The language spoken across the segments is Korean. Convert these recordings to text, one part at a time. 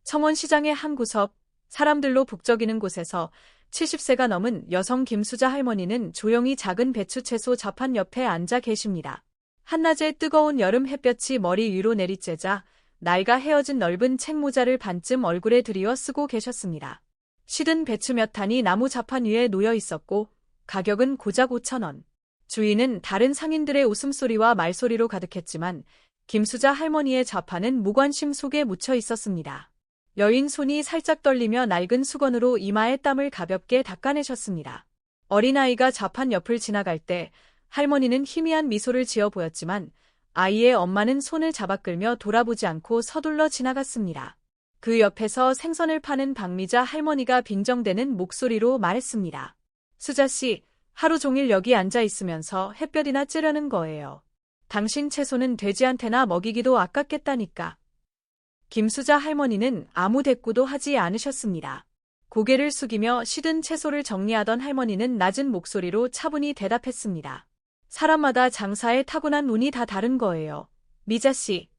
청원시장의 한 구석, 사람들로 북적이는 곳에서 70세가 넘은 여성 김수자 할머니는 조용히 작은 배추 채소 자판 옆에 앉아 계십니다. 한낮의 뜨거운 여름 햇볕이 머리 위로 내리쬐자 나이가 헤어진 넓은 책모자를 반쯤 얼굴에 들이어 쓰고 계셨습니다. 시든 배추 몇 단이 나무 자판 위에 놓여 있었고 가격은 고작 5,000원. 주위는 다른 상인들의 웃음소리와 말소리로 가득했지만 김수자 할머니의 자판은 무관심 속에 묻혀 있었습니다. 여인 손이 살짝 떨리며 낡은 수건으로 이마의 땀을 가볍게 닦아내셨습니다. 어린아이가 자판 옆을 지나갈 때 할머니는 희미한 미소를 지어 보였지만 아이의 엄마는 손을 잡아 끌며 돌아보지 않고 서둘러 지나갔습니다. 그 옆에서 생선을 파는 박미자 할머니가 빈정대는 목소리로 말했습니다. 수자씨, 하루 종일 여기 앉아 있으면서 햇볕이나 쬐려는 거예요. 당신 채소는 돼지한테나 먹이기도 아깝겠다니까. 김수자 할머니는 아무 대꾸도 하지 않으셨습니다. 고개를 숙이며 시든 채소를 정리하던 할머니는 낮은 목소리로 차분히 대답했습니다. 사람마다 장사에 타고난 운이 다 다른 거예요. 미자씨.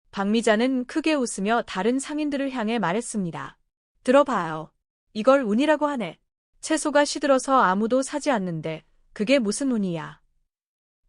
박미자는 크게 웃으며 다른 상인들을 향해 말했습니다. 들어봐요. 이걸 운이라고 하네. 채소가 시들어서 아무도 사지 않는데 그게 무슨 운이야.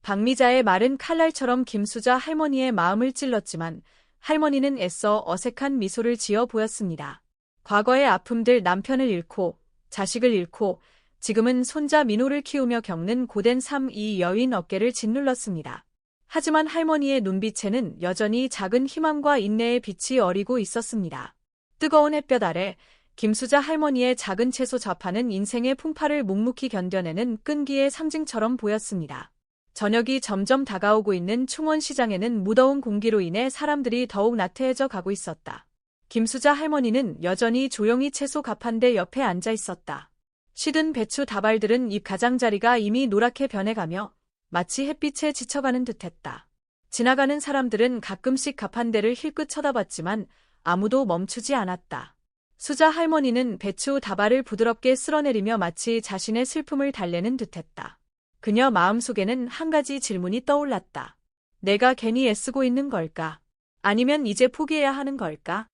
박미자의 말은 칼날처럼 김수자 할머니의 마음을 찔렀지만 할머니는 애써 어색한 미소를 지어 보였습니다. 과거의 아픔들 남편을 잃고 자식을 잃고 지금은 손자 민호를 키우며 겪는 고된 삶 이 여인 어깨를 짓눌렀습니다. 하지만 할머니의 눈빛에는 여전히 작은 희망과 인내의 빛이 어리고 있었습니다. 뜨거운 햇볕 아래 김수자 할머니의 작은 채소 자판은 인생의 풍파를 묵묵히 견뎌내는 끈기의 상징처럼 보였습니다. 저녁이 점점 다가오고 있는 충원시장에는 무더운 공기로 인해 사람들이 더욱 나태해져 가고 있었다. 김수자 할머니는 여전히 조용히 채소 가판대 옆에 앉아 있었다. 시든 배추 다발들은 잎 가장자리가 이미 노랗게 변해가며 마치 햇빛에 지쳐가는 듯했다. 지나가는 사람들은 가끔씩 가판대를 힐끗 쳐다봤지만 아무도 멈추지 않았다. 수자 할머니는 배추 다발을 부드럽게 쓸어내리며 마치 자신의 슬픔을 달래는 듯했다. 그녀 마음속에는 한 가지 질문이 떠올랐다. 내가 괜히 애쓰고 있는 걸까? 아니면 이제 포기해야 하는 걸까?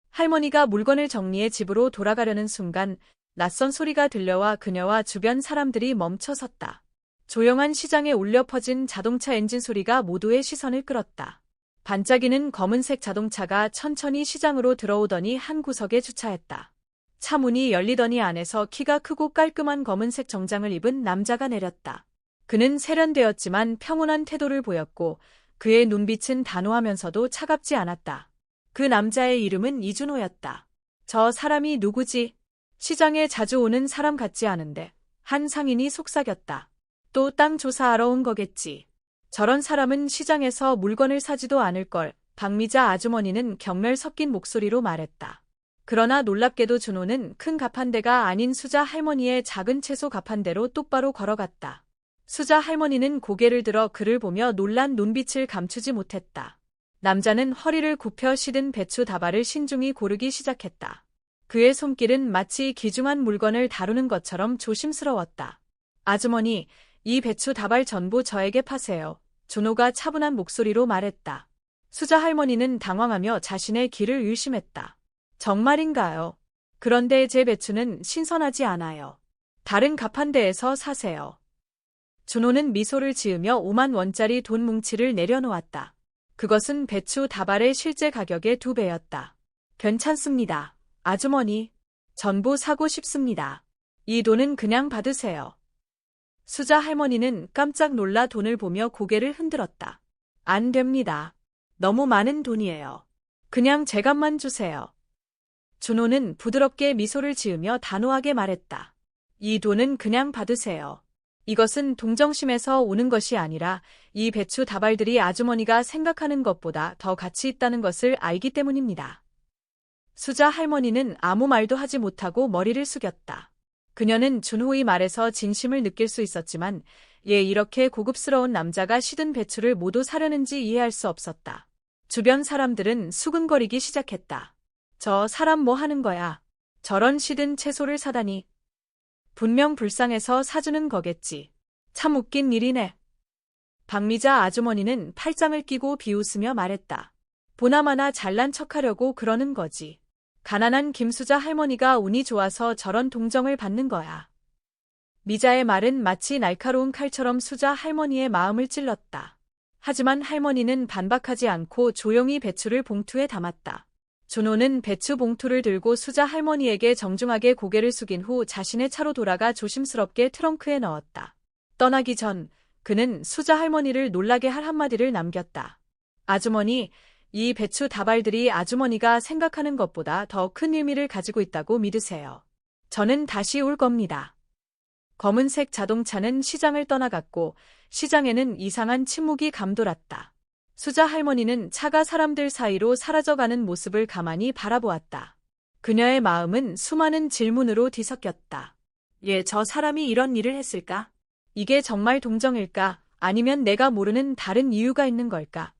할머니가 물건을 정리해 집으로 돌아가려는 순간 낯선 소리가 들려와 그녀와 주변 사람들이 멈춰섰다. 조용한 시장에 울려 퍼진 자동차 엔진 소리가 모두의 시선을 끌었다. 반짝이는 검은색 자동차가 천천히 시장으로 들어오더니 한 구석에 주차했다. 차 문이 열리더니 안에서 키가 크고 깔끔한 검은색 정장을 입은 남자가 내렸다. 그는 세련되었지만 평온한 태도를 보였고 그의 눈빛은 단호하면서도 차갑지 않았다. 그 남자의 이름은 이준호였다. 저 사람이 누구지? 시장에 자주 오는 사람 같지 않은데. 한 상인이 속삭였다. 또 땅 조사하러 온 거겠지. 저런 사람은 시장에서 물건을 사지도 않을걸. 박미자 아주머니는 경멸 섞인 목소리로 말했다. 그러나 놀랍게도 준호는 큰 가판대가 아닌 수자 할머니의 작은 채소 가판대로 똑바로 걸어갔다. 수자 할머니는 고개를 들어 그를 보며 놀란 눈빛을 감추지 못했다. 남자는 허리를 굽혀 시든 배추 다발을 신중히 고르기 시작했다. 그의 손길은 마치 귀중한 물건을 다루는 것처럼 조심스러웠다. 아주머니, 이 배추 다발 전부 저에게 파세요. 준호가 차분한 목소리로 말했다. 수자 할머니는 당황하며 자신의 귀를 의심했다. 정말인가요? 그런데 제 배추는 신선하지 않아요. 다른 가판대에서 사세요. 준호는 미소를 지으며 5만 원짜리 돈 뭉치를 내려놓았다. 그것은 배추 다발의 실제 가격의 2배였다. 괜찮습니다. 아주머니, 전부 사고 싶습니다. 이 돈은 그냥 받으세요. 수자 할머니는 깜짝 놀라 돈을 보며 고개를 흔들었다. 안 됩니다. 너무 많은 돈이에요. 그냥 제 값만 주세요. 준호는 부드럽게 미소를 지으며 단호하게 말했다. 이 돈은 그냥 받으세요. 이것은 동정심에서 오는 것이 아니라 이 배추 다발들이 아주머니가 생각하는 것보다 더 가치 있다는 것을 알기 때문입니다. 수자 할머니는 아무 말도 하지 못하고 머리를 숙였다. 그녀는 준호의 말에서 진심을 느낄 수 있었지만 이렇게 고급스러운 남자가 시든 배추를 모두 사려는지 이해할 수 없었다. 주변 사람들은 수근거리기 시작했다. 저 사람 뭐 하는 거야? 저런 시든 채소를 사다니. 분명 불쌍해서 사주는 거겠지. 참 웃긴 일이네. 박미자 아주머니는 팔짱을 끼고 비웃으며 말했다. 보나마나 잘난 척하려고 그러는 거지. 가난한 김수자 할머니가 운이 좋아서 저런 동정을 받는 거야. 미자의 말은 마치 날카로운 칼처럼 수자 할머니의 마음을 찔렀다. 하지만 할머니는 반박하지 않고 조용히 배추를 봉투에 담았다. 준호는 배추 봉투를 들고 수자 할머니에게 정중하게 고개를 숙인 후 자신의 차로 돌아가 조심스럽게 트렁크에 넣었다. 떠나기 전 그는 수자 할머니를 놀라게 할 한마디를 남겼다. 아주머니, 이 배추 다발들이 아주머니가 생각하는 것보다 더 큰 의미를 가지고 있다고 믿으세요. 저는 다시 올 겁니다. 검은색 자동차는 시장을 떠나갔고 시장에는 이상한 침묵이 감돌았다. 수자 할머니는 차가 사람들 사이로 사라져가는 모습을 가만히 바라보았다. 그녀의 마음은 수많은 질문으로 뒤섞였다. 저 사람이 이런 일을 했을까? 이게 정말 동정일까? 아니면 내가 모르는 다른 이유가 있는 걸까?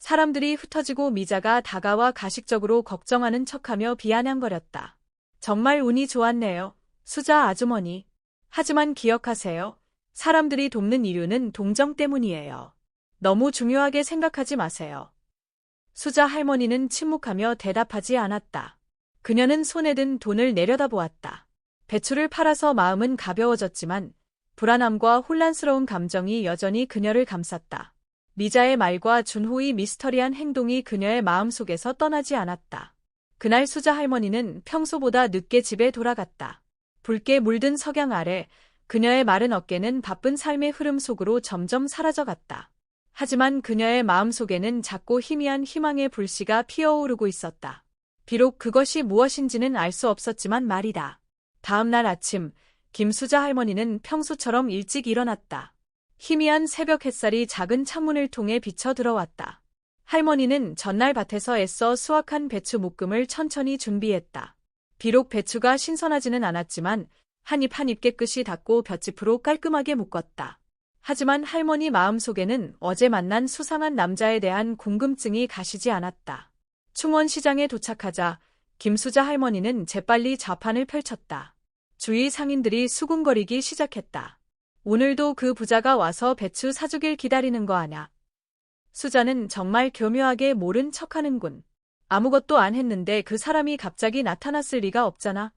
사람들이 흩어지고 미자가 다가와 가식적으로 걱정하는 척하며 비아냥거렸다. 정말 운이 좋았네요, 수자 아주머니. 하지만 기억하세요. 사람들이 돕는 이유는 동정 때문이에요. 너무 중요하게 생각하지 마세요. 수자 할머니는 침묵하며 대답하지 않았다. 그녀는 손에 든 돈을 내려다보았다. 배추를 팔아서 마음은 가벼워졌지만 불안함과 혼란스러운 감정이 여전히 그녀를 감쌌다. 미자의 말과 준호의 미스터리한 행동이 그녀의 마음속에서 떠나지 않았다. 그날 수자 할머니는 평소보다 늦게 집에 돌아갔다. 붉게 물든 석양 아래 그녀의 마른 어깨는 바쁜 삶의 흐름 속으로 점점 사라져갔다. 하지만 그녀의 마음속에는 작고 희미한 희망의 불씨가 피어오르고 있었다. 비록 그것이 무엇인지는 알 수 없었지만 말이다. 다음 날 아침, 김수자 할머니는 평소처럼 일찍 일어났다. 희미한 새벽 햇살이 작은 창문을 통해 비쳐 들어왔다. 할머니는 전날 밭에서 애써 수확한 배추 묶음을 천천히 준비했다. 비록 배추가 신선하지는 않았지만 한 입 한 입 깨끗이 닦고 볏짚으로 깔끔하게 묶었다. 하지만 할머니 마음속에는 어제 만난 수상한 남자에 대한 궁금증이 가시지 않았다. 충원시장에 도착하자 김수자 할머니는 재빨리 좌판을 펼쳤다. 주위 상인들이 수군거리기 시작했다. 오늘도 그 부자가 와서 배추 사주길 기다리는 거 아냐. 수자는 정말 교묘하게 모른 척하는군. 아무것도 안 했는데 그 사람이 갑자기 나타났을 리가 없잖아.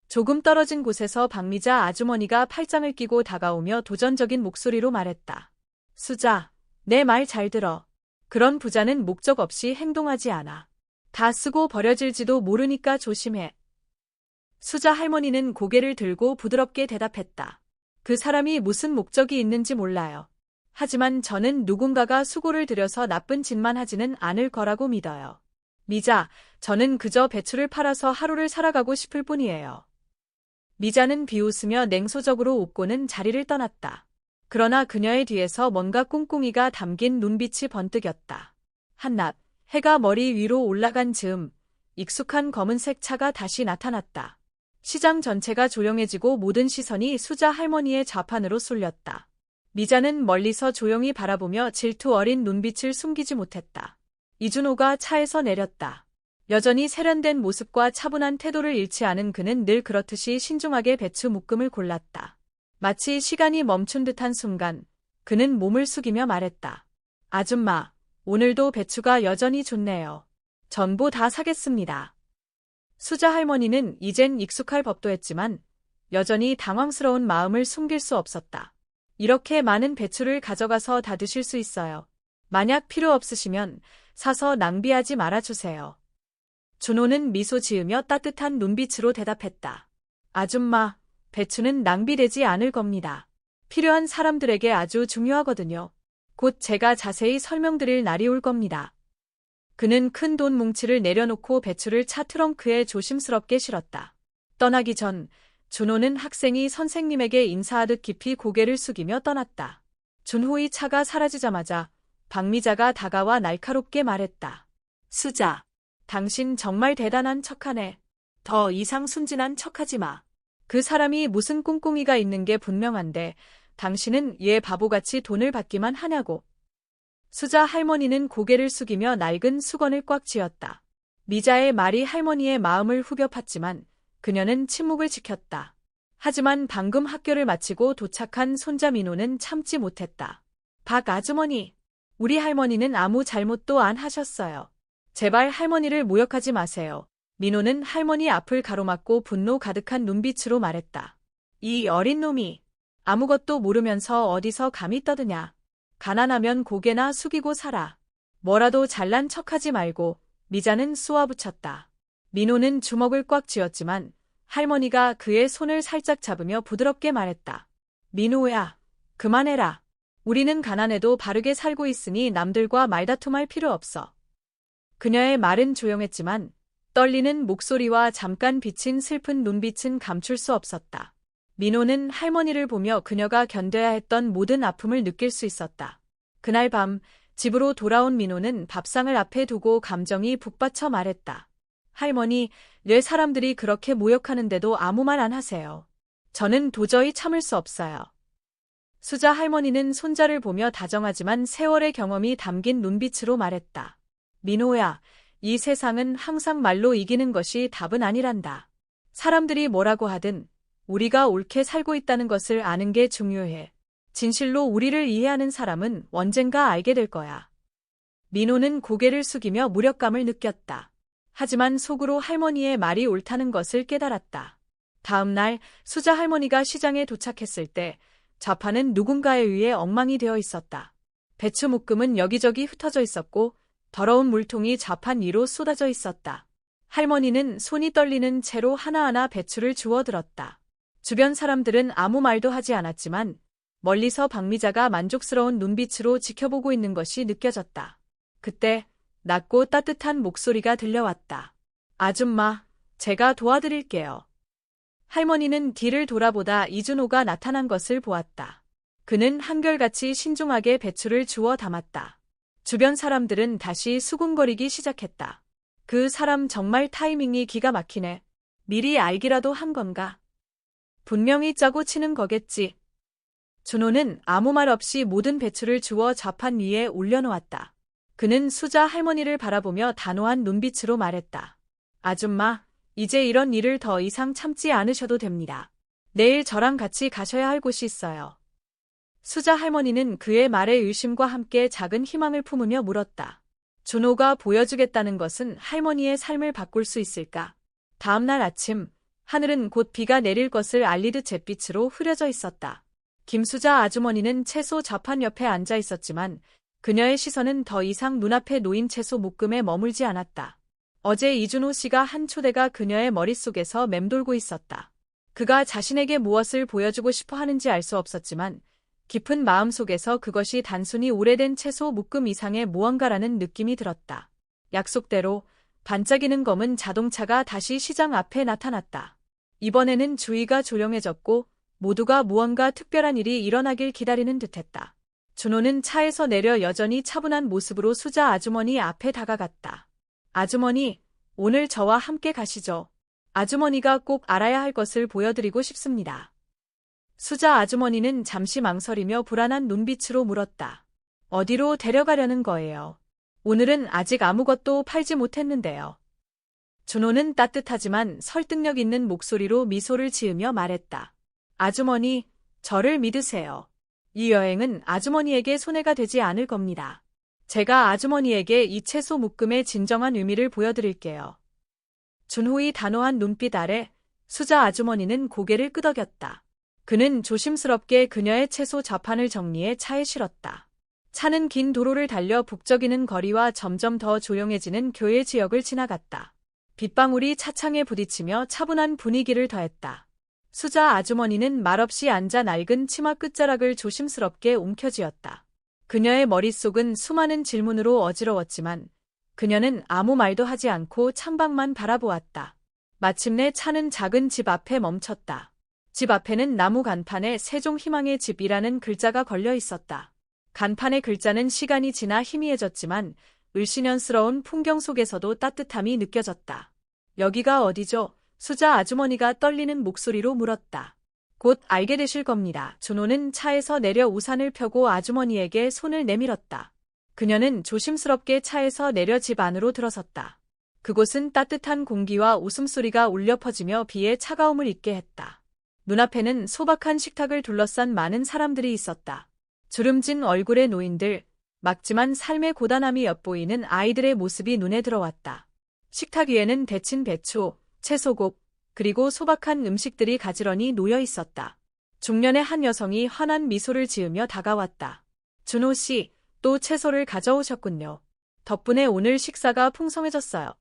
조금 떨어진 곳에서 박미자 아주머니가 팔짱을 끼고 다가오며 도전적인 목소리로 말했다. 수자, 내 말 잘 들어. 그런 부자는 목적 없이 행동하지 않아. 다 쓰고 버려질지도 모르니까 조심해. 수자 할머니는 고개를 들고 부드럽게 대답했다. 그 사람이 무슨 목적이 있는지 몰라요. 하지만 저는 누군가가 수고를 들여서 나쁜 짓만 하지는 않을 거라고 믿어요. 미자, 저는 그저 배추를 팔아서 하루를 살아가고 싶을 뿐이에요. 미자는 비웃으며 냉소적으로 웃고는 자리를 떠났다. 그러나 그녀의 뒤에서 뭔가 꿍꿍이가 담긴 눈빛이 번뜩였다. 한낮, 해가 머리 위로 올라간 즈음, 익숙한 검은색 차가 다시 나타났다. 시장 전체가 조용해지고 모든 시선이 수자 할머니의 좌판으로 쏠렸다. 미자는 멀리서 조용히 바라보며 질투 어린 눈빛을 숨기지 못했다. 이준호가 차에서 내렸다. 여전히 세련된 모습과 차분한 태도를 잃지 않은 그는 늘 그렇듯이 신중하게 배추 묶음을 골랐다. 마치 시간이 멈춘 듯한 순간 그는 몸을 숙이며 말했다. 아줌마, 오늘도 배추가 여전히 좋네요. 전부 다 사겠습니다. 수자 할머니는 이젠 익숙할 법도 했지만 여전히 당황스러운 마음을 숨길 수 없었다. 이렇게 많은 배추를 가져가서 다 드실 수 있어요. 만약 필요 없으시면 사서 낭비하지 말아주세요. 준호는 미소 지으며 따뜻한 눈빛으로 대답했다. 아줌마, 배추는 낭비되지 않을 겁니다. 필요한 사람들에게 아주 중요하거든요. 곧 제가 자세히 설명드릴 날이 올 겁니다. 그는 큰 돈 뭉치를 내려놓고 배추를 차 트렁크에 조심스럽게 실었다. 떠나기 전 준호는 학생이 선생님에게 인사하듯 깊이 고개를 숙이며 떠났다. 준호의 차가 사라지자마자 박미자가 다가와 날카롭게 말했다. 수자, 당신 정말 대단한 척하네. 더 이상 순진한 척하지 마. 그 사람이 무슨 꿍꿍이가 있는 게 분명한데 당신은 얘 바보같이 돈을 받기만 하냐고. 수자 할머니는 고개를 숙이며 낡은 수건을 꽉 쥐었다. 미자의 말이 할머니의 마음을 후벼 팠지만 그녀는 침묵을 지켰다. 하지만 방금 학교를 마치고 도착한 손자 민호는 참지 못했다. 박 아주머니, 우리 할머니는 아무 잘못도 안 하셨어요. 제발 할머니를 모욕하지 마세요. 민호는 할머니 앞을 가로막고 분노 가득한 눈빛으로 말했다. 이 어린 놈이 아무것도 모르면서 어디서 감히 떠드냐. 가난하면 고개나 숙이고 살아. 뭐라도 잘난 척하지 말고. 미자는 쏘아붙였다. 민호는 주먹을 꽉 쥐었지만 할머니가 그의 손을 살짝 잡으며 부드럽게 말했다. 민호야, 그만해라. 우리는 가난해도 바르게 살고 있으니 남들과 말다툼할 필요 없어. 그녀의 말은 조용했지만 떨리는 목소리와 잠깐 비친 슬픈 눈빛은 감출 수 없었다. 민호는 할머니를 보며 그녀가 견뎌야 했던 모든 아픔을 느낄 수 있었다. 그날 밤 집으로 돌아온 민호는 밥상을 앞에 두고 감정이 북받쳐 말했다. 할머니, 왜 사람들이 그렇게 모욕하는데도 아무 말 안 하세요? 저는 도저히 참을 수 없어요. 수자 할머니는 손자를 보며 다정하지만 세월의 경험이 담긴 눈빛으로 말했다. 민호야, 이 세상은 항상 말로 이기는 것이 답은 아니란다. 사람들이 뭐라고 하든 우리가 옳게 살고 있다는 것을 아는 게 중요해. 진실로 우리를 이해하는 사람은 언젠가 알게 될 거야. 민호는 고개를 숙이며 무력감을 느꼈다. 하지만 속으로 할머니의 말이 옳다는 것을 깨달았다. 다음 날 수자 할머니가 시장에 도착했을 때 좌판은 누군가에 의해 엉망이 되어 있었다. 배추 묶음은 여기저기 흩어져 있었고 더러운 물통이 좌판 위로 쏟아져 있었다. 할머니는 손이 떨리는 채로 하나하나 배추를 주워들었다. 주변 사람들은 아무 말도 하지 않았지만 멀리서 박미자가 만족스러운 눈빛으로 지켜보고 있는 것이 느껴졌다. 그때 낮고 따뜻한 목소리가 들려왔다. 아줌마, 제가 도와드릴게요. 할머니는 뒤를 돌아보다 이준호가 나타난 것을 보았다. 그는 한결같이 신중하게 배추를 주워 담았다. 주변 사람들은 다시 수군거리기 시작했다. 그 사람 정말 타이밍이 기가 막히네. 미리 알기라도 한 건가? 분명히 짜고 치는 거겠지. 준호는 아무 말 없이 모든 배추를 주워 좌판 위에 올려놓았다. 그는 수자 할머니를 바라보며 단호한 눈빛으로 말했다. 아줌마, 이제 이런 일을 더 이상 참지 않으셔도 됩니다. 내일 저랑 같이 가셔야 할 곳이 있어요. 수자 할머니는 그의 말에 의심과 함께 작은 희망을 품으며 물었다. 준호가 보여주겠다는 것은 할머니의 삶을 바꿀 수 있을까? 다음 날 아침, 하늘은 곧 비가 내릴 것을 알리듯 잿빛으로 흐려져 있었다. 김수자 아주머니는 채소 좌판 옆에 앉아 있었지만 그녀의 시선은 더 이상 눈앞에 놓인 채소 묶음에 머물지 않았다. 어제 이준호 씨가 한 초대가 그녀의 머릿속에서 맴돌고 있었다. 그가 자신에게 무엇을 보여주고 싶어 하는지 알 수 없었지만 깊은 마음속에서 그것이 단순히 오래된 채소 묶음 이상의 무언가라는 느낌이 들었다. 약속대로 반짝이는 검은 자동차가 다시 시장 앞에 나타났다. 이번에는 주위가 조용해졌고 모두가 무언가 특별한 일이 일어나길 기다리는 듯했다. 준호는 차에서 내려 여전히 차분한 모습으로 수자 아주머니 앞에 다가갔다. 아주머니, 오늘 저와 함께 가시죠. 아주머니가 꼭 알아야 할 것을 보여드리고 싶습니다. 수자 아주머니는 잠시 망설이며 불안한 눈빛으로 물었다. 어디로 데려가려는 거예요? 오늘은 아직 아무것도 팔지 못했는데요. 준호는 따뜻하지만 설득력 있는 목소리로 미소를 지으며 말했다. 아주머니, 저를 믿으세요. 이 여행은 아주머니에게 손해가 되지 않을 겁니다. 제가 아주머니에게 이 채소 묶음의 진정한 의미를 보여드릴게요. 준호의 단호한 눈빛 아래 수자 아주머니는 고개를 끄덕였다. 그는 조심스럽게 그녀의 채소 좌판을 정리해 차에 실었다. 차는 긴 도로를 달려 북적이는 거리와 점점 더 조용해지는 교외 지역을 지나갔다. 빗방울이 차창에 부딪히며 차분한 분위기를 더했다. 수자 아주머니는 말없이 앉아 낡은 치마 끝자락을 조심스럽게 움켜쥐었다. 그녀의 머릿속은 수많은 질문으로 어지러웠지만 그녀는 아무 말도 하지 않고 창밖만 바라보았다. 마침내 차는 작은 집 앞에 멈췄다. 집 앞에는 나무 간판에 세종희망의 집이라는 글자가 걸려 있었다. 간판의 글자는 시간이 지나 희미해졌지만 을씨년스러운 풍경 속에서도 따뜻함이 느껴졌다. 여기가 어디죠? 수자 아주머니가 떨리는 목소리로 물었다. 곧 알게 되실 겁니다. 준호는 차에서 내려 우산을 펴고 아주머니에게 손을 내밀었다. 그녀는 조심스럽게 차에서 내려 집 안으로 들어섰다. 그곳은 따뜻한 공기와 웃음소리가 울려 퍼지며 비의 차가움을 잊게 했다. 눈앞에는 소박한 식탁을 둘러싼 많은 사람들이 있었다. 주름진 얼굴의 노인들, 막지만 삶의 고단함이 엿보이는 아이들의 모습이 눈에 들어왔다. 식탁 위에는 데친 배추, 채소국, 그리고 소박한 음식들이 가지런히 놓여 있었다. 중년의 한 여성이 환한 미소를 지으며 다가왔다. 준호 씨, 또 채소를 가져오셨군요. 덕분에 오늘 식사가 풍성해졌어요.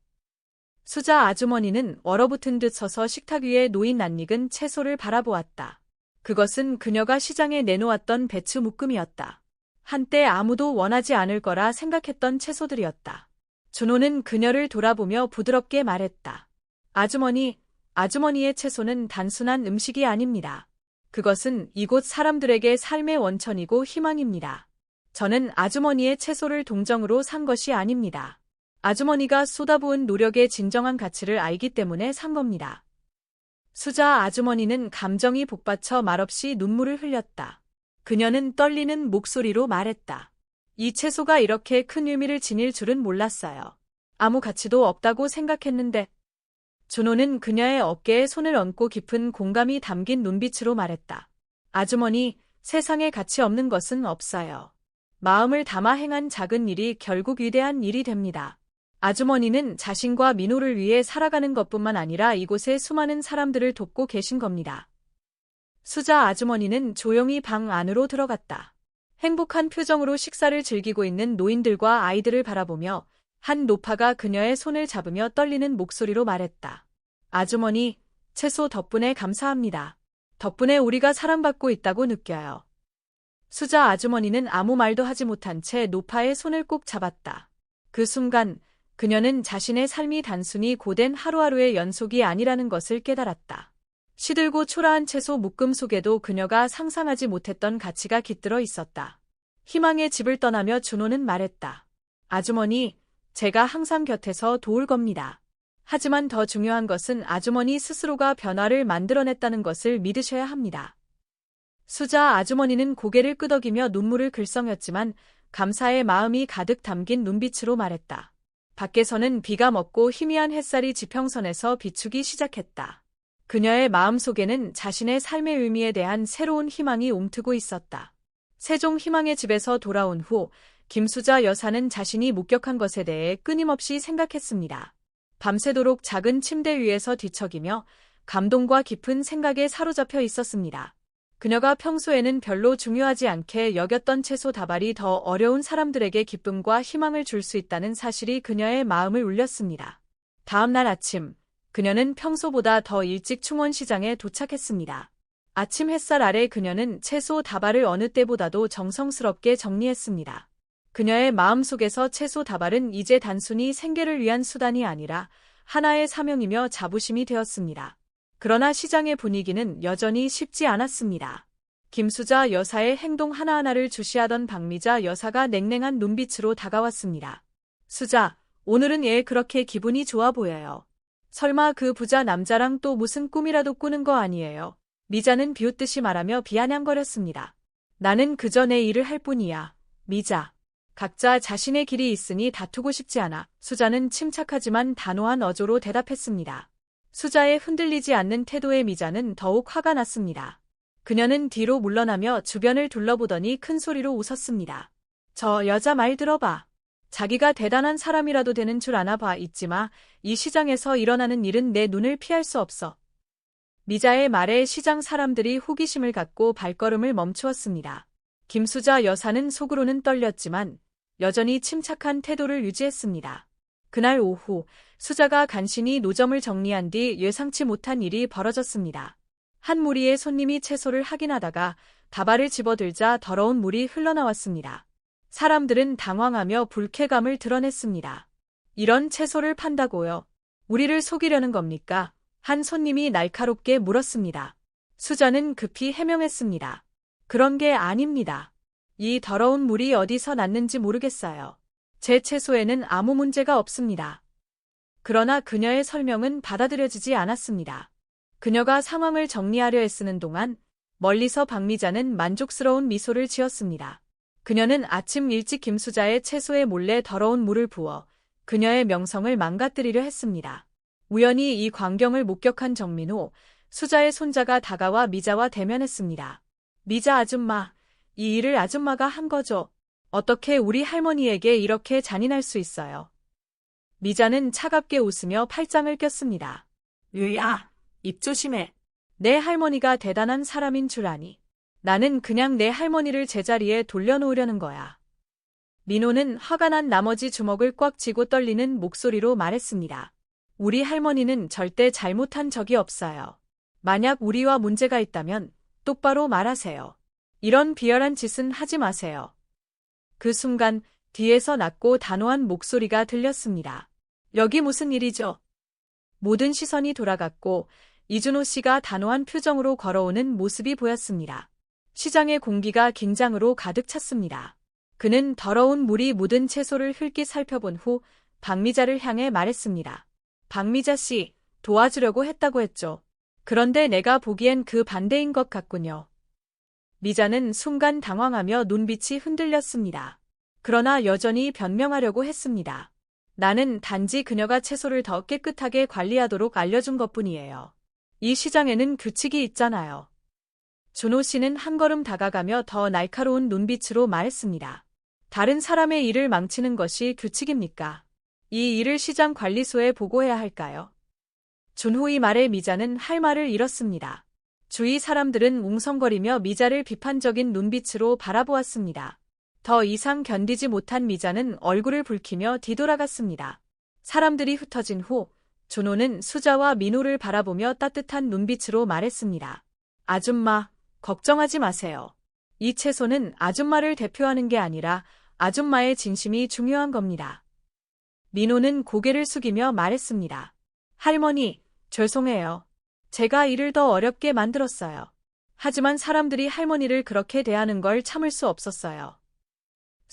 수자 아주머니는 얼어붙은 듯 서서 식탁 위에 놓인 낯익은 채소를 바라보았다. 그것은 그녀가 시장에 내놓았던 배추 묶음이었다. 한때 아무도 원하지 않을 거라 생각했던 채소들이었다. 준호는 그녀를 돌아보며 부드럽게 말했다. 아주머니, 아주머니의 채소는 단순한 음식이 아닙니다. 그것은 이곳 사람들에게 삶의 원천이고 희망입니다. 저는 아주머니의 채소를 동정으로 산 것이 아닙니다. 아주머니가 쏟아부은 노력의 진정한 가치를 알기 때문에 산 겁니다. 수자 아주머니는 감정이 복받쳐 말없이 눈물을 흘렸다. 그녀는 떨리는 목소리로 말했다. 이 채소가 이렇게 큰 의미를 지닐 줄은 몰랐어요. 아무 가치도 없다고 생각했는데. 준호는 그녀의 어깨에 손을 얹고 깊은 공감이 담긴 눈빛으로 말했다. 아주머니, 세상에 가치 없는 것은 없어요. 마음을 담아 행한 작은 일이 결국 위대한 일이 됩니다. 아주머니는 자신과 민호를 위해 살아가는 것뿐만 아니라 이곳의 수많은 사람들을 돕고 계신 겁니다. 수자 아주머니는 조용히 방 안으로 들어갔다. 행복한 표정으로 식사를 즐기고 있는 노인들과 아이들을 바라보며 한 노파가 그녀의 손을 잡으며 떨리는 목소리로 말했다. 아주머니, 채소 덕분에 감사합니다. 덕분에 우리가 사랑받고 있다고 느껴요. 수자 아주머니는 아무 말도 하지 못한 채 노파의 손을 꼭 잡았다. 그 순간 그녀는 자신의 삶이 단순히 고된 하루하루의 연속이 아니라는 것을 깨달았다. 시들고 초라한 채소 묶음 속에도 그녀가 상상하지 못했던 가치가 깃들어 있었다. 희망의 집을 떠나며 준호는 말했다. 아주머니, 제가 항상 곁에서 도울 겁니다. 하지만 더 중요한 것은 아주머니 스스로가 변화를 만들어냈다는 것을 믿으셔야 합니다. 수자 아주머니는 고개를 끄덕이며 눈물을 글썽였지만 감사의 마음이 가득 담긴 눈빛으로 말했다. 밖에서는 비가 먹고 희미한 햇살이 지평선에서 비추기 시작했다. 그녀의 마음속에는 자신의 삶의 의미에 대한 새로운 희망이 움트고 있었다. 세종 희망의 집에서 돌아온 후 김수자 여사는 자신이 목격한 것에 대해 끊임없이 생각했습니다. 밤새도록 작은 침대 위에서 뒤척이며 감동과 깊은 생각에 사로잡혀 있었습니다. 그녀가 평소에는 별로 중요하지 않게 여겼던 채소 다발이 더 어려운 사람들에게 기쁨과 희망을 줄 수 있다는 사실이 그녀의 마음을 울렸습니다. 다음 날 아침, 그녀는 평소보다 더 일찍 충원시장에 도착했습니다. 아침 햇살 아래 그녀는 채소 다발을 어느 때보다도 정성스럽게 정리했습니다. 그녀의 마음속에서 채소 다발은 이제 단순히 생계를 위한 수단이 아니라 하나의 사명이며 자부심이 되었습니다. 그러나 시장의 분위기는 여전히 쉽지 않았습니다. 김수자 여사의 행동 하나하나를 주시하던 박미자 여사가 냉랭한 눈빛으로 다가왔습니다. 수자, 오늘은 얘 그렇게 기분이 좋아 보여요. 설마 그 부자 남자랑 또 무슨 꿈이라도 꾸는 거 아니에요? 미자는 비웃듯이 말하며 비아냥거렸습니다. 나는 그저 내 일을 할 뿐이야, 미자. 각자 자신의 길이 있으니 다투고 싶지 않아. 수자는 침착하지만 단호한 어조로 대답했습니다. 수자의 흔들리지 않는 태도에 미자는 더욱 화가 났습니다. 그녀는 뒤로 물러나며 주변을 둘러보더니 큰 소리로 웃었습니다. 저 여자 말 들어봐. 자기가 대단한 사람이라도 되는 줄 아나 봐. 잊지 마. 이 시장에서 일어나는 일은 내 눈을 피할 수 없어. 미자의 말에 시장 사람들이 호기심을 갖고 발걸음을 멈추었습니다. 김수자 여사는 속으로는 떨렸지만 여전히 침착한 태도를 유지했습니다. 그날 오후 수자가 간신히 노점을 정리한 뒤 예상치 못한 일이 벌어졌습니다. 한 무리의 손님이 채소를 확인하다가 다발을 집어들자 더러운 물이 흘러나왔습니다. 사람들은 당황하며 불쾌감을 드러냈습니다. 이런 채소를 판다고요? 우리를 속이려는 겁니까? 한 손님이 날카롭게 물었습니다. 수자는 급히 해명했습니다. 그런 게 아닙니다. 이 더러운 물이 어디서 났는지 모르겠어요. 제 채소에는 아무 문제가 없습니다. 그러나 그녀의 설명은 받아들여지지 않았습니다. 그녀가 상황을 정리하려 애쓰는 동안 멀리서 박미자는 만족스러운 미소를 지었습니다. 그녀는 아침 일찍 김수자의 채소에 몰래 더러운 물을 부어 그녀의 명성을 망가뜨리려 했습니다. 우연히 이 광경을 목격한 정민호, 수자의 손자가 다가와 미자와 대면했습니다. 미자 아줌마, 이 일을 아줌마가 한 거죠. 어떻게 우리 할머니에게 이렇게 잔인할 수 있어요? 미자는 차갑게 웃으며 팔짱을 꼈습니다. 유야, 입 조심해. 내 할머니가 대단한 사람인 줄 아니. 나는 그냥 내 할머니를 제자리에 돌려놓으려는 거야. 민호는 화가 난 나머지 주먹을 꽉 쥐고 떨리는 목소리로 말했습니다. 우리 할머니는 절대 잘못한 적이 없어요. 만약 우리와 문제가 있다면 똑바로 말하세요. 이런 비열한 짓은 하지 마세요. 그 순간 뒤에서 낮고 단호한 목소리가 들렸습니다. 여기 무슨 일이죠? 모든 시선이 돌아갔고 이준호 씨가 단호한 표정으로 걸어오는 모습이 보였습니다. 시장의 공기가 긴장으로 가득 찼습니다. 그는 더러운 물이 묻은 채소를 흘낏 살펴본 후 박미자를 향해 말했습니다. 박미자 씨, 도와주려고 했다고 했죠. 그런데 내가 보기엔 그 반대인 것 같군요. 미자는 순간 당황하며 눈빛이 흔들렸습니다. 그러나 여전히 변명하려고 했습니다. 나는 단지 그녀가 채소를 더 깨끗하게 관리하도록 알려준 것뿐이에요. 이 시장에는 규칙이 있잖아요. 준호 씨는 한 걸음 다가가며 더 날카로운 눈빛으로 말했습니다. 다른 사람의 일을 망치는 것이 규칙입니까? 이 일을 시장 관리소에 보고해야 할까요? 준호의 말에 미자는 할 말을 잃었습니다. 주위 사람들은 웅성거리며 미자를 비판적인 눈빛으로 바라보았습니다. 더 이상 견디지 못한 미자는 얼굴을 붉히며 뒤돌아갔습니다. 사람들이 흩어진 후 준호는 수자와 민호를 바라보며 따뜻한 눈빛으로 말했습니다. 아줌마, 걱정하지 마세요. 이 채소는 아줌마를 대표하는 게 아니라 아줌마의 진심이 중요한 겁니다. 민호는 고개를 숙이며 말했습니다. 할머니, 죄송해요. 제가 일을 더 어렵게 만들었어요. 하지만 사람들이 할머니를 그렇게 대하는 걸 참을 수 없었어요.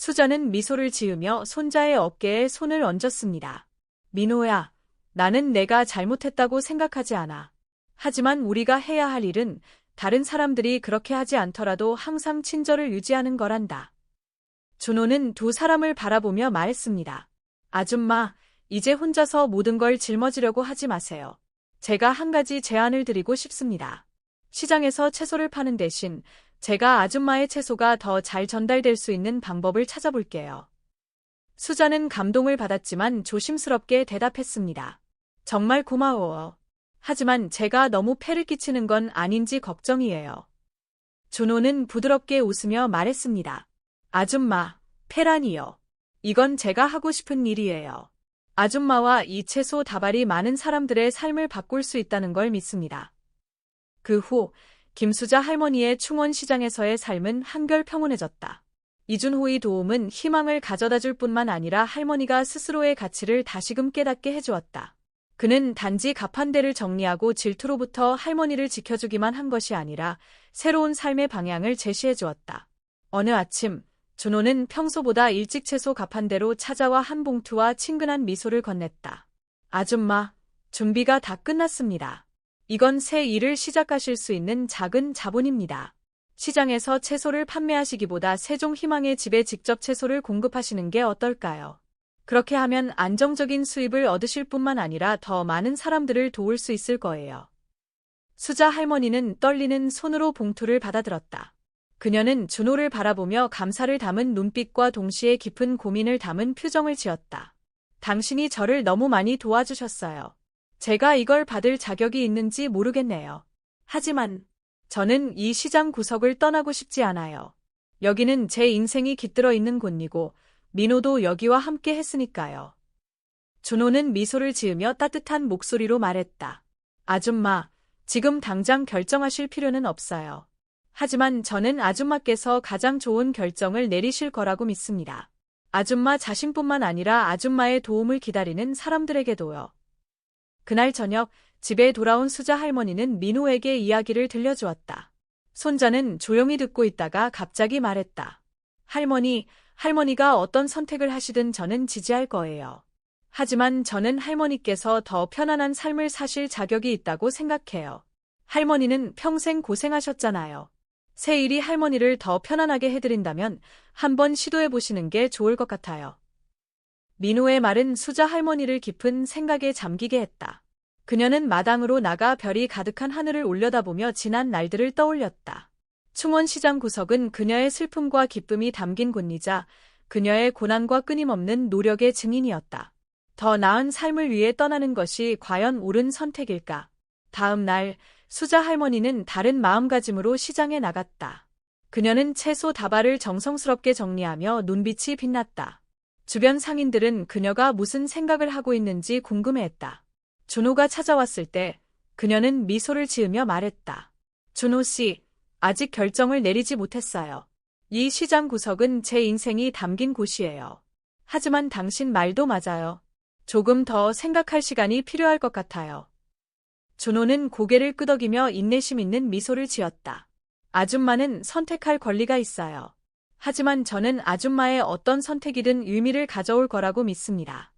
수자는 미소를 지으며 손자의 어깨에 손을 얹었습니다. 민호야, 나는 내가 잘못했다고 생각하지 않아. 하지만 우리가 해야 할 일은 다른 사람들이 그렇게 하지 않더라도 항상 친절을 유지하는 거란다. 준호는 두 사람을 바라보며 말했습니다. 아줌마, 이제 혼자서 모든 걸 짊어지려고 하지 마세요. 제가 한 가지 제안을 드리고 싶습니다. 시장에서 채소를 파는 대신 제가 아줌마의 채소가 더 잘 전달될 수 있는 방법을 찾아볼게요. 수자는 감동을 받았지만 조심스럽게 대답했습니다. 정말 고마워. 하지만 제가 너무 폐를 끼치는 건 아닌지 걱정이에요. 준호는 부드럽게 웃으며 말했습니다. 아줌마, 폐라니요. 이건 제가 하고 싶은 일이에요. 아줌마와 이 채소 다발이 많은 사람들의 삶을 바꿀 수 있다는 걸 믿습니다. 그 후 김수자 할머니의 충원시장에서의 삶은 한결 평온해졌다. 이준호의 도움은 희망을 가져다 줄 뿐만 아니라 할머니가 스스로의 가치를 다시금 깨닫게 해주었다. 그는 단지 가판대를 정리하고 질투로부터 할머니를 지켜주기만 한 것이 아니라 새로운 삶의 방향을 제시해 주었다. 어느 아침, 준호는 평소보다 일찍 채소 가판대로 찾아와 한 봉투와 친근한 미소를 건넸다. 아줌마, 준비가 다 끝났습니다. 이건 새 일을 시작하실 수 있는 작은 자본입니다. 시장에서 채소를 판매하시기보다 세종희망의 집에 직접 채소를 공급하시는 게 어떨까요? 그렇게 하면 안정적인 수입을 얻으실 뿐만 아니라 더 많은 사람들을 도울 수 있을 거예요. 수자 할머니는 떨리는 손으로 봉투를 받아들었다. 그녀는 준호를 바라보며 감사를 담은 눈빛과 동시에 깊은 고민을 담은 표정을 지었다. 당신이 저를 너무 많이 도와주셨어요. 제가 이걸 받을 자격이 있는지 모르겠네요. 하지만 저는 이 시장 구석을 떠나고 싶지 않아요. 여기는 제 인생이 깃들어 있는 곳이고 민호도 여기와 함께 했으니까요. 준호는 미소를 지으며 따뜻한 목소리로 말했다. 아줌마, 지금 당장 결정하실 필요는 없어요. 하지만 저는 아줌마께서 가장 좋은 결정을 내리실 거라고 믿습니다. 아줌마 자신뿐만 아니라 아줌마의 도움을 기다리는 사람들에게도요. 그날 저녁 집에 돌아온 수자 할머니는 민호에게 이야기를 들려주었다. 손자는 조용히 듣고 있다가 갑자기 말했다. 할머니가 어떤 선택을 하시든 저는 지지할 거예요. 하지만 저는 할머니께서 더 편안한 삶을 사실 자격이 있다고 생각해요. 할머니는 평생 고생하셨잖아요. 새 일이 할머니를 더 편안하게 해드린다면 한번 시도해보시는 게 좋을 것 같아요. 민호의 말은 수자 할머니를 깊은 생각에 잠기게 했다. 그녀는 마당으로 나가 별이 가득한 하늘을 올려다보며 지난 날들을 떠올렸다. 충원시장 구석은 그녀의 슬픔과 기쁨이 담긴 곳이자 그녀의 고난과 끊임없는 노력의 증인이었다. 더 나은 삶을 위해 떠나는 것이 과연 옳은 선택일까? 다음 날, 수자 할머니는 다른 마음가짐으로 시장에 나갔다. 그녀는 채소 다발을 정성스럽게 정리하며 눈빛이 빛났다. 주변 상인들은 그녀가 무슨 생각을 하고 있는지 궁금해했다. 준호가 찾아왔을 때 그녀는 미소를 지으며 말했다. 준호 씨, 아직 결정을 내리지 못했어요. 이 시장 구석은 제 인생이 담긴 곳이에요. 하지만 당신 말도 맞아요. 조금 더 생각할 시간이 필요할 것 같아요. 준호는 고개를 끄덕이며 인내심 있는 미소를 지었다. 아줌마는 선택할 권리가 있어요. 하지만 저는 아줌마의 어떤 선택이든 의미를 가져올 거라고 믿습니다.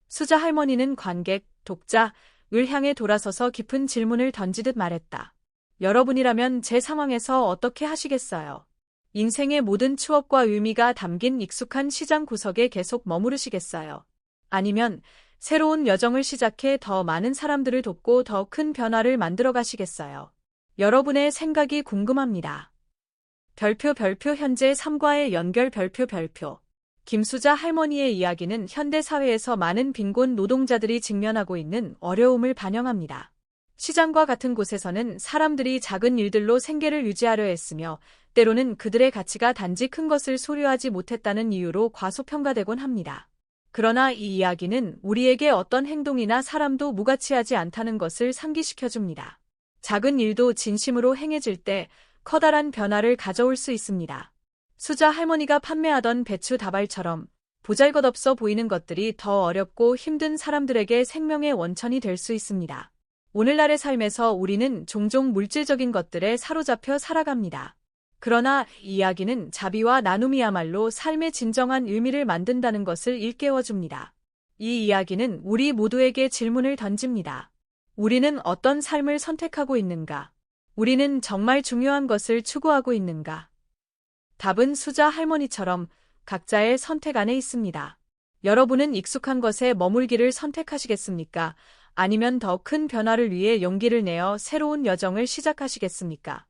수자 할머니는 관객, 독자, 을 향해 돌아서서 깊은 질문을 던지듯 말했다. 여러분이라면 제 상황에서 어떻게 하시겠어요? 인생의 모든 추억과 의미가 담긴 익숙한 시장 구석에 계속 머무르시겠어요? 아니면 새로운 여정을 시작해 더 많은 사람들을 돕고 더 큰 변화를 만들어 가시겠어요? 여러분의 생각이 궁금합니다. 별표 현재 삶과의 연결 별표 김수자 할머니의 이야기는 현대 사회에서 많은 빈곤 노동자들이 직면하고 있는 어려움을 반영합니다. 시장과 같은 곳에서는 사람들이 작은 일들로 생계를 유지하려 했으며 때로는 그들의 가치가 단지 큰 것을 소유하지 못했다는 이유로 과소평가되곤 합니다. 그러나 이 이야기는 우리에게 어떤 행동이나 사람도 무가치하지 않다는 것을 상기시켜줍니다. 작은 일도 진심으로 행해질 때 커다란 변화를 가져올 수 있습니다. 수자 할머니가 판매하던 배추 다발처럼 보잘것없어 보이는 것들이 더 어렵고 힘든 사람들에게 생명의 원천이 될 수 있습니다. 오늘날의 삶에서 우리는 종종 물질적인 것들에 사로잡혀 살아갑니다. 그러나 이 이야기는 자비와 나눔이야말로 삶의 진정한 의미를 만든다는 것을 일깨워줍니다. 이 이야기는 우리 모두에게 질문을 던집니다. 우리는 어떤 삶을 선택하고 있는가? 우리는 정말 중요한 것을 추구하고 있는가? 답은 수자 할머니처럼 각자의 선택 안에 있습니다. 여러분은 익숙한 것에 머물기를 선택하시겠습니까? 아니면 더 큰 변화를 위해 용기를 내어 새로운 여정을 시작하시겠습니까?